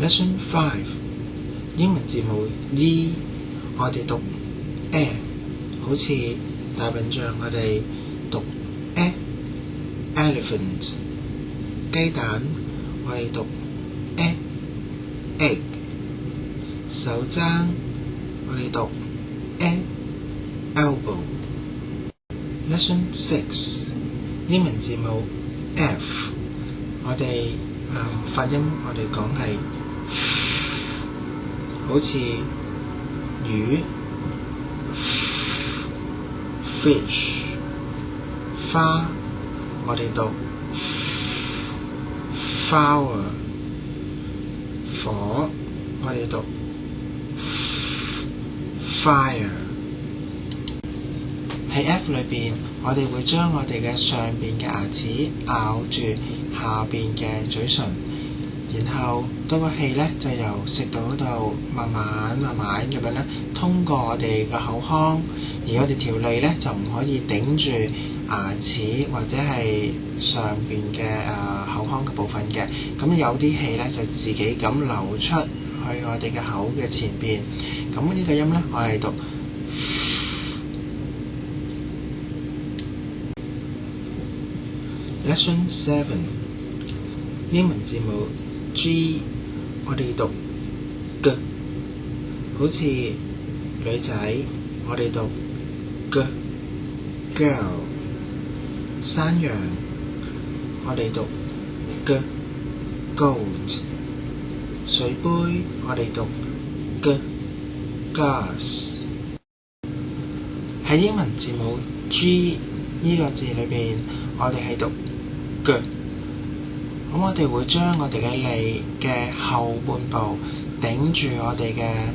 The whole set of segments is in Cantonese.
Lesson 5英文字母 E， 我哋讀 E， 好似大笨象我哋讀 E，elephant， 雞蛋我哋讀 egg， 手踭我哋讀 elbow。 Lesson 6英文字母 F， 我哋發音我哋講係好似魚 fish， 花我哋讀 flower， 火我哋讀 fire。 喺 F 裏邊，我哋會將我哋嘅上邊嘅牙齒咬住下邊嘅嘴唇，然後嗰個氣咧就由食道嗰度慢慢咁樣咧通過我哋嘅口腔，而我哋條脷咧就唔可以頂住牙齒或者係上邊嘅口腔嘅部分嘅，咁有啲氣咧就自己咁流出去我哋嘅口嘅前邊，咁呢個音咧我哋讀。Lesson 7英文字母 G， 我哋讀 G， 好似女仔我哋讀 G girl， 山羊我哋讀 G goat， 水杯我哋讀 G glass。 喺英文字母 G 呢個字裏邊，我哋係讀G， 咁我哋會將我哋嘅脷嘅後半部頂住我哋嘅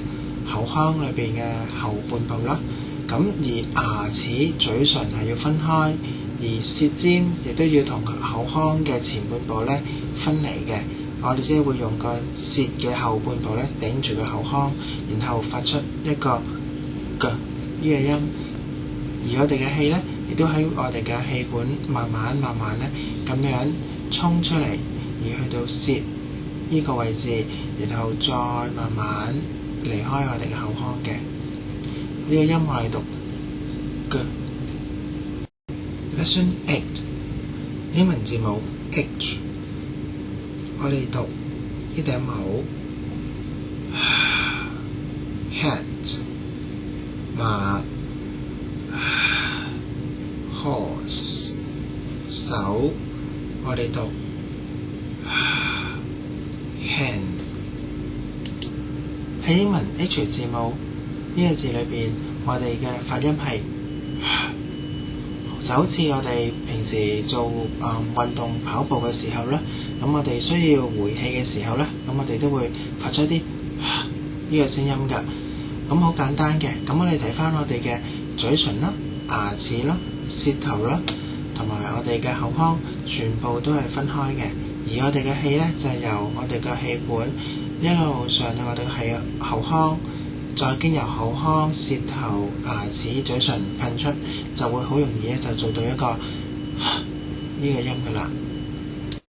口腔裏邊嘅後半部啦，咁而牙齒嘴唇係要分開，而舌尖亦都要同口腔嘅前半部咧分離嘅，我哋只係會用個舌嘅後半部咧頂住個口腔，然後發出一個 G 呢個音，而我哋嘅氣咧亦都喺我哋嘅氣管慢慢咧咁樣衝出嚟，而去到舌呢個位置，然後再慢慢離開我哋嘅口腔嘅。呢個音我哋讀 G。 Lesson 8英文字母 H， 我哋讀呢頂帽 hat， 馬 horse， 手我哋讀 hand。 喺英文 H 字母呢個字裏邊，我哋嘅發音係就好似我哋平時做運動跑步嘅時候咧，咁我哋需要回氣嘅時候咧，咁我哋都會發出一啲呢個聲音㗎。咁好簡單嘅，咁我哋睇翻我哋嘅嘴唇啦、牙齒啦、舌頭啦，同埋我哋嘅口腔，全部都係分開嘅。而我哋嘅氣咧，就係由我哋嘅氣管一路上到我哋嘅口腔，再經由口腔、舌頭、牙齒、嘴唇噴出，就會好容易咧就做到一個呢個音㗎啦。